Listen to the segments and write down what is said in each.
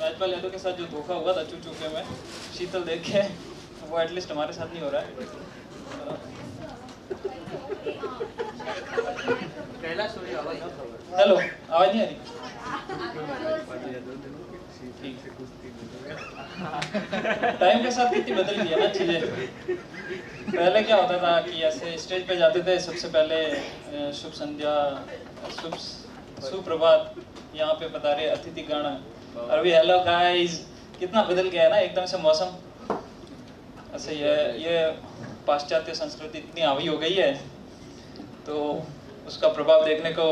राजपाल यादव के साथ जो धोखा हुआ था चू चूके में शीतल देख के, वो एटलीस्ट हमारे साथ नहीं हो रहा है। हेलो, आवाज नहीं आ रही? टाइम के साथ कितनी बदल गई है ना चीजें। पहले क्या होता था कि ऐसे स्टेज पे जाते थे, सबसे पहले शुभ संध्या, सुप्रभात, यहाँ पे बता रहे अतिथि गण, और अभी हेलो गाइस। कितना बदल गया है ना एकदम से मौसम। ऐसे ये पाश्चात्य संस्कृति इतनी हावी हो गई है, तो उसका प्रभाव देखने को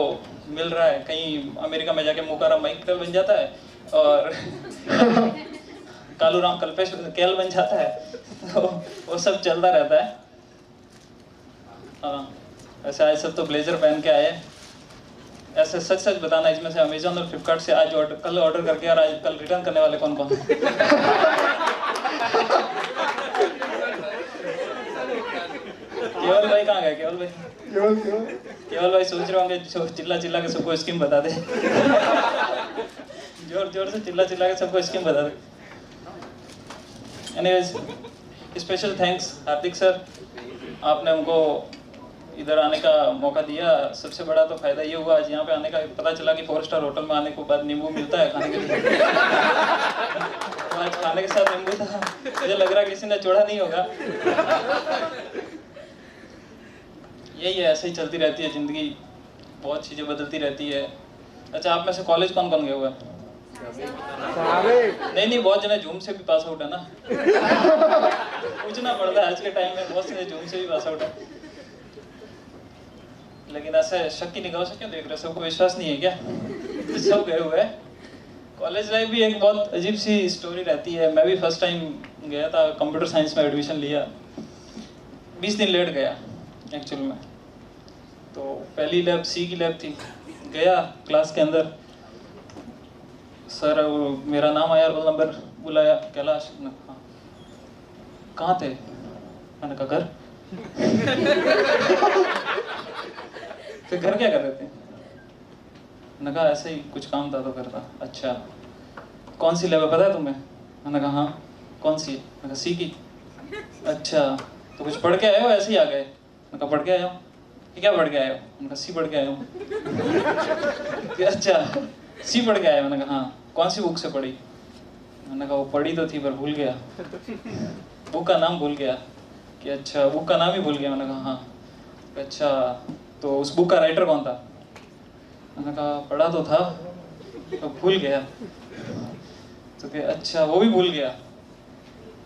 मिल रहा है। कहीं अमेरिका में जाके मुकाराम माइकल बन जाता है और कालूराम कल्पेश केल बन जाता है, तो वो सब चलता रहता है। हाँ, ऐसे आज सब तो ब्लेजर पहन के आए। ऐसे सच सच बताना, इसमें से अमेजोन और फ्लिपकार्ट से आज कल ऑर्डर करके और आज कल रिटर्न करने वाले कौन कौन? केवल भाई कहाँ गए? केवल भाई केवल भाई सोच रहे होंगे चिल्ला चिल्ला के सबको स्कीम बता दे। जोर जोर से चिल्ला चिल्ला के सबको स्कीम बता दे। एनीवेज, स्पेशल थैंक्स हार्दिक सर, आपने हमको इधर आने का मौका दिया। सबसे बड़ा तो फायदा ये हुआ आज यहाँ पे आने का, पता चला कि 4 स्टार होटल में आने के बाद नींबू मिलता है खाने के लिए। तो आज खाने के साथ नींबू था, मुझे लग रहा है किसी ने छोड़ा नहीं होगा। यही है, ऐसे ही चलती रहती है जिंदगी, बहुत चीजें बदलती रहती है। अच्छा, आप में से कॉलेज कौन कौन गए हुए? नहीं, बहुत जने जूम से भी पास आउट है ना। पूछना पड़ता है आज के टाइम में, बहुत से जूम से भी पास आउट है। लेकिन ऐसे शक की निगाहों से क्यों देख रहे? सबको विश्वास नहीं है क्या? सब गए हुए हैं। कॉलेज लाइफ भी एक बहुत अजीब सी स्टोरी रहती है। मैं भी फर्स्ट टाइम गया था, कंप्यूटर साइंस में एडमिशन लिया। 20 दिन लेट गया एक्चुअल में। तो पहली लैब सी की लैब थी। गया क्लास के अंदर, सर मेरा नाम आया, रोल नंबर बुलाया, कैलाश। हाँ, कहाँ थे? मैंने कहा घर। फिर घर क्या कर रहे थे? मैंने कहा ऐसे ही कुछ काम था तो करता। अच्छा, कौन सी लैब है पता है तुम्हें? मैंने कहा हाँ। कौन सी? मैंने कहा सी की। अच्छा, तो कुछ पढ़ के आए हो ऐसे ही आ गए? मैंने कहा पढ़ के आया हूँ। क्या पढ़ के आए हो? मैंने कहा सी पढ़ के आया हूँ। अच्छा, सी पढ़ के आया? मैंने कहा हाँ। कौन सी बुक से पढ़ी? मैंने कहा वो पढ़ी तो थी पर भूल गया, बुक का नाम भूल गया। कि अच्छा, बुक का नाम ही भूल गया? मैंने कहा हाँ। अच्छा, तो उस बुक का राइटर कौन था? मैंने कहा पढ़ा तो था तो भूल गया। तो क्या अच्छा, वो भी भूल गया?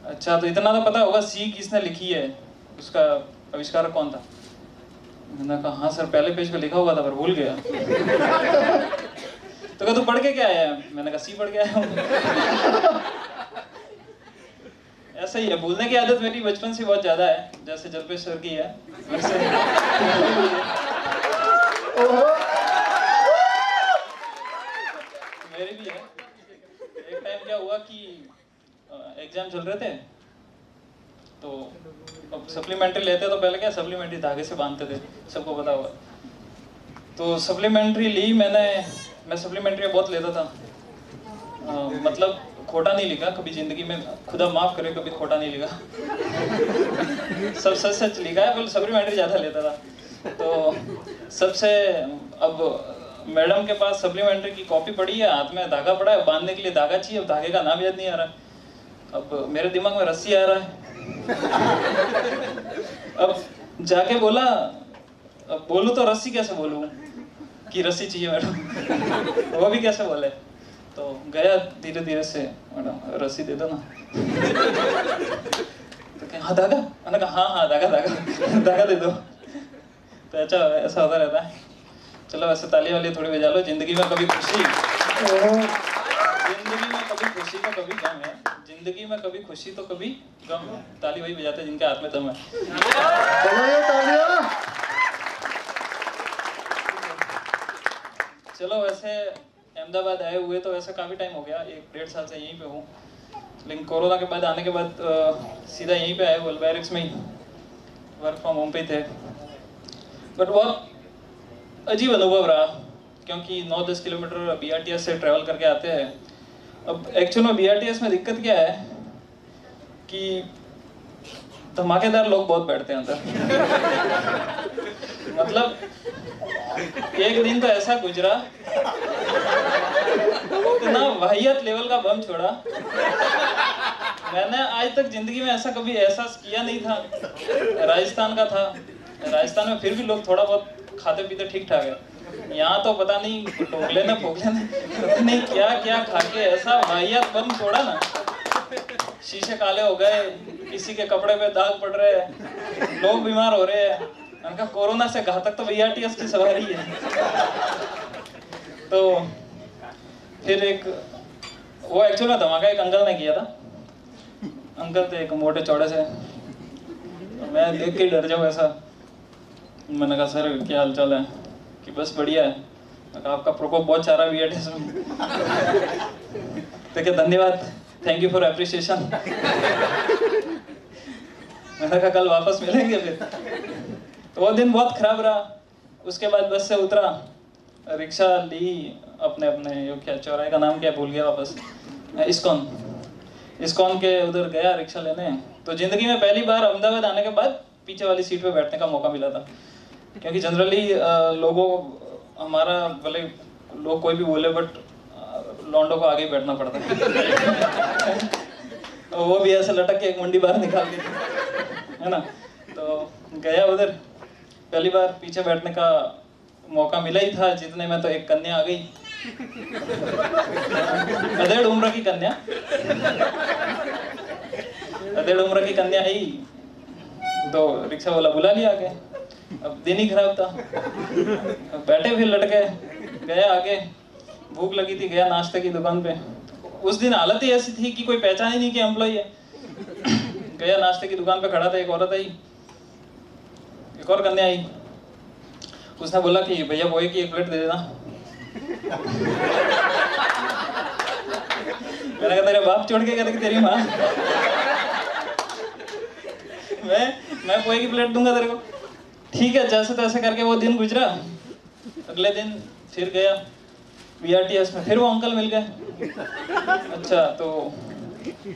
अच्छा, तो इतना तो पता होगा सी किसने लिखी है, उसका आविष्कारक कौन था? मैंने कहा हाँ सर, पहले पेज पे लिखा हुआ था पर भूल गया। तो क्या तू पढ़ के क्या आया? मैंने कहा सी पढ़ के आया हूँ। ऐसा ही है, भूलने की आदत मेरी बचपन से बहुत ज्यादा है, जैसे जलपेश सर की है वैसे। मेरी भी है। एक टाइम क्या हुआ कि एग्जाम चल रहे थे, तो अब सप्लीमेंट्री लेते तो पहले क्या सप्लीमेंट्री धागे से बांधते थे, सबको पता होगा। तो सप्लीमेंट्री ली मैं सप्लीमेंट्री बहुत लेता था। मतलब खोटा नहीं लिखा कभी जिंदगी में, खुदा माफ करे, कभी खोटा नहीं लिखा। सब सच सच लिखा है, पर सप्लीमेंट्री ज्यादा लेता था। तो सबसे, अब मैडम के पास सप्लीमेंट्री की कॉपी पड़ी है, हाथ में धागा पड़ा है, बांधने के लिए धागा चाहिए। अब धागे का नाम याद नहीं आ रहा है। अब मेरे दिमाग में रस्सी आ रहा है। अब जाके बोला, अब बोलूं तो रस्सी कैसे बोलूं कि रस्सी चाहिए मैडम? वो भी कैसे बोले? तो गया धीरे धीरे से, मैडम रस्सी दे दो ना। तो क्या हाँ धागा? मैंने कहा हाँ धागा धागा दे दो। तो अच्छा, ऐसा होता रहता है। चलो वैसे ताली वाली थोड़ी बजा लो। जिंदगी में कभी खुशी तो कभी गम है, जिंदगी में कभी खुशी तो कभी गम है। ताली वही बजाते जिनके हाथ में दम है। चलो वैसे अहमदाबाद आए हुए तो वैसे काफ़ी टाइम हो गया, 1-1.5 साल से यहीं पे हूँ। लेकिन कोरोना के बाद आने के बाद सीधा यहीं पे आए, वर्ल्ड बैरिक्स में ही वर्क फ्रॉम होम पे थे। बट बहुत अजीब अनुभव रहा, क्योंकि 9-10 किलोमीटर BRTS से ट्रैवल करके आते हैं अब एक्चुअल में BRTS में दिक्कत क्या है कि धमाकेदार लोग बहुत बैठते हैं अंदर। मतलब एक दिन तो ऐसा गुजरा, इतना वाहियत लेवल का बम छोड़ा, मैंने आज तक जिंदगी में ऐसा कभी एहसास किया नहीं था। राजस्थान का था, राजस्थान में फिर भी लोग थोड़ा बहुत खाते पीते ठीक ठाक है, यहाँ तो पता नहीं टोकले ने नहीं क्या क्या खा के ऐसा वाहियत बम छोड़ा ना, शीशे काले हो गए, किसी के कपड़े पे दाग पड़ रहे हैं, लोग बीमार हो रहे हैं। उनका कोरोना से घातक तो BRTS की सवारी है। तो फिर एक वो एक्चुअल में धमाका एक अंकल ने किया था। अंकल थे एक मोटे चौड़े से, मैं देख के डर जाऊँ ऐसा। मैंने कहा सर क्या हाल चाल है? कि बस बढ़िया है। मैं कहा आपका प्रकोप बहुत चाह रहा है BRTS में। तो क्या धन्यवाद, थैंक यू फॉर एप्रिसिएशन। मैंने कहा कल वापस मिलेंगे फिर। तो वो दिन बहुत खराब रहा। उसके बाद बस से उतरा, रिक्शा ली अपने अपने क्या चौराहे का नाम क्या भूल गया, वापस इस्कॉन के उधर गया रिक्शा लेने। तो जिंदगी में पहली बार अहमदाबाद आने के बाद पीछे वाली सीट पे बैठने का मौका मिला था, क्योंकि जनरली लोगों हमारा भले लोग कोई भी बोले बट लौंडों को आगे बैठना पड़ता है। तो वो भी ऐसे लटक के एक मुंडी बाहर निकाल के, है ना। तो गया उधर, पहली बार पीछे बैठने का मौका मिला ही था। जितने में तो एक कन्या आ गई, अधेड़ उम्र की कन्या, अधेड़ उम्र की कन्या आई। तो रिक्शा वाला बुला लिया आगे। अब दिन ही खराब था, बैठे फिर लटके। गया आगे, भूख लगी थी, गया नाश्ते की दुकान पे। उस दिन हालत ही ऐसी थी कि कोई पहचान ही नहीं कि एम्प्लॉई है। गया नाश्ते की दुकान पे खड़ा था, एक औरत आई, एक और कन्या आई। उसने बोला कि भैया पोहे की एक प्लेट दे देना। मैंने कहा तेरे बाप छोड़ के कहते कि तेरी माँ। मैं पोहे की प्लेट दूंगा तेरे को। ठीक है, जैसे तैसे करके वो दिन गुजरा। अगले दिन फिर गया BRTS में, फिर वो अंकल मिल गए। अच्छा, तो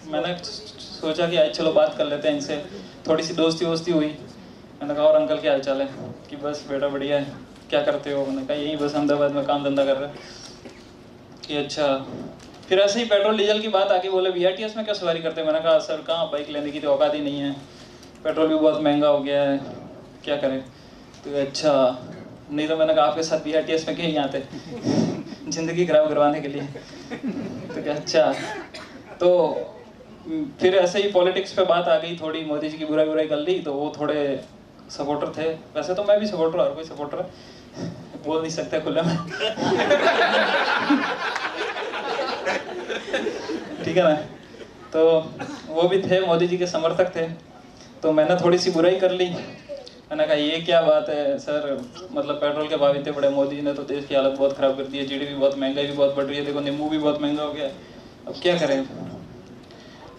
मैंने सोचा कि आज चलो बात कर लेते हैं इनसे, थोड़ी सी दोस्ती वोस्ती हुई। मैंने कहा और अंकल क्या हाल चाल है? कि बस बेटा बढ़िया है, क्या करते हो? मैंने कहा यही बस अहमदाबाद में काम धंधा कर रहे हैं। कि अच्छा। फिर ऐसे ही पेट्रोल डीजल की बात आके बोले BRTS में क्या सवारी करते हैं? मैंने कहा सर कहाँ, बाइक लेने की तो औकात ही नहीं है, पेट्रोल भी बहुत महंगा हो गया है, क्या करें? तो अच्छा, नहीं तो मैंने कहा आपके साथ BRTS में कहीं आते जिंदगी खराब करवाने के लिए। तो क्या अच्छा। तो फिर ऐसे ही पॉलिटिक्स पे बात आ गई थोड़ी, मोदी जी की बुराई कर ली। तो वो थोड़े सपोर्टर थे, वैसे तो मैं भी सपोर्टर, हर कोई सपोर्टर है, बोल नहीं सकते खुले में। ठीक है ना। तो वो भी थे, मोदी जी के समर्थक थे। तो मैंने थोड़ी सी बुराई कर ली। मैंने कहा ये क्या बात है सर, मतलब पेट्रोल के भाव इतने बड़े, मोदी जी ने तो देश की हालत बहुत खराब कर दी है, GDP बहुत, महंगाई भी बहुत बढ़ रही है, देखो नींबू भी बहुत महंगा हो गया, अब क्या करें?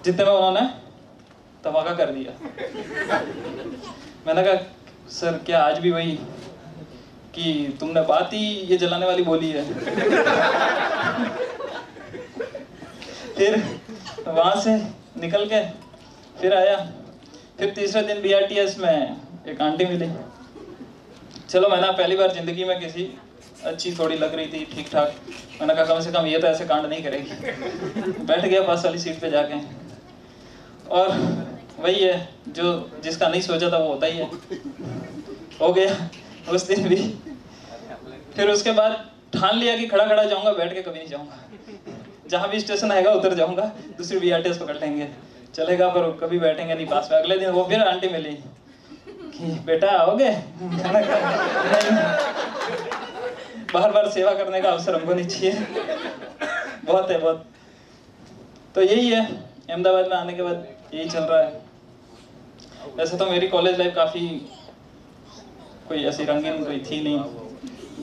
जितने में उन्होंने धमाका कर दिया। मैंने कहा सर क्या आज भी वही कि तुमने बात ही ये जलाने वाली बोली है? फिर वहां से निकल के फिर आया। फिर तीसरे दिन BRTS में एक आंटी मिली। चलो मैंने पहली बार जिंदगी में किसी अच्छी थोड़ी लग रही थी, ठीक ठाक। मैंने कहा कम से कम ये तो ऐसे कांड नहीं करेगी। बैठ गया पास वाली सीट पे जाके। और वही है, जो जिसका नहीं सोचा था वो होता ही है। हो गया उस दिन भी। फिर उसके बाद ठान लिया कि खड़ा खड़ा जाऊंगा, बैठ के कभी नहीं जाऊंगा। जहां भी स्टेशन आएगा उतर जाऊंगा, दूसरी BRTS पकड़ लेंगे, चलेगा पर कभी बैठेंगे नहीं पास में। अगले दिन वो फिर आंटी मिली कि बेटा आओगे? बार बार सेवा करने का अवसर हमको नहीं चाहिए, बहुत है बहुत। तो यही है, अहमदाबाद में आने के बाद यही चल रहा है। वैसे तो मेरी कॉलेज लाइफ काफ़ी कोई ऐसी रंगीन कोई थी नहीं,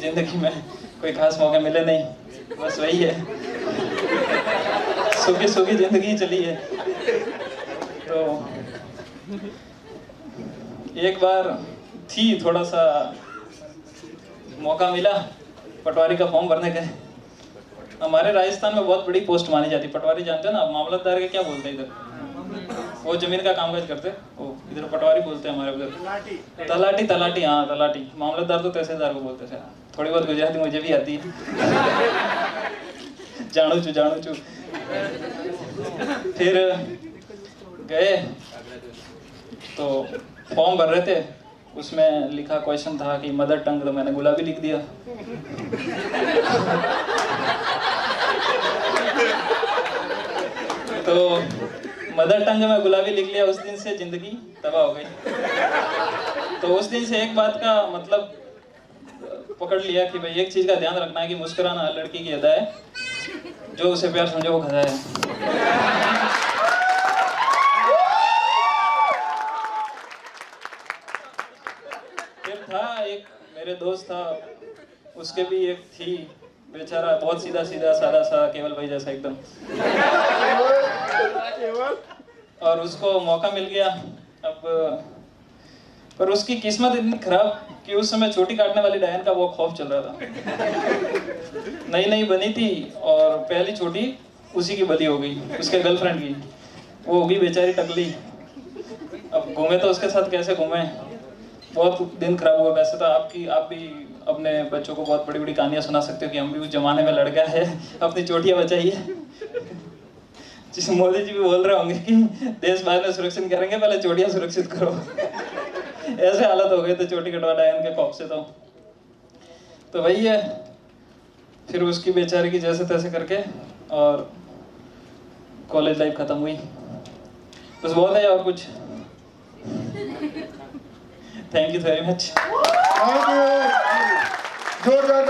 जिंदगी में कोई खास मौके मिले नहीं, बस वही है, सूखी सूखी जिंदगी चली है। तो एक बार थी, थोड़ा सा मौका मिला पटवारी का फॉर्म भरने का। हमारे राजस्थान में बहुत बड़ी पोस्ट मानी जाती है। पटवारी जानते हो ना आप, मामलतदार के क्या बोलते हैं इधर? वो जमीन का कामकाज करते हैं, वो इधर पटवारी बोलते हैं हमारे उधर। तलाटी, तलाटी, हाँ तलाटी। मामलतदार तो तहसीलदार को बोलते थे। थोड़ी बहुत गुजराती मुझे भी आती है। जानू चू। फिर गए तो फॉर्म भर रहे थे, उसमें लिखा क्वेश्चन था कि मदर टंग, तो मैंने गुलाबी लिख दिया। तो मदर टंग में गुलाबी लिख लिया, उस दिन से जिंदगी तबाह हो गई। तो उस दिन से एक बात का मतलब पकड़ लिया कि भाई एक चीज का ध्यान रखना है कि मुस्कुराना हर लड़की की अदा है, जो उसे प्यार समझे वो गधा है। फिर था एक मेरे दोस्त था, उसके भी एक थी, बेचारा बहुत सीधा सीधा सादा सा केवल भाई जैसा एकदम। और उसको मौका मिल गया। अब पर उसकी किस्मत इतनी खराब कि उस समय चोटी काटने वाली डायन का वो खौफ चल रहा था। नई नई बनी थी और पहली चोटी उसी की बली हो गई, उसके गर्लफ्रेंड की। वो होगी बेचारी टकली। अब घूमे तो उसके साथ कैसे घूमे, बहुत दिन खराब हुआ। वैसे तो आप भी अपने बच्चों को बहुत बड़ी बड़ी कहानियां सुना सकते हो कि हम भी उस जमाने में लड़का है, अपनी चोटियां बचाइए। जिस मोदी जी भी बोल रहे होंगे कि देश बाद में सुरक्षित करेंगे, पहले चोटियां सुरक्षित करो। ऐसे हालत हो गए थे चोटी कटवा डायन के खौफ से। तो वही है, फिर उसकी बेचारी की जैसे तैसे करके और कॉलेज लाइफ खत्म हुई। बस बहुत है और कुछ। Thank you very much. जोरदार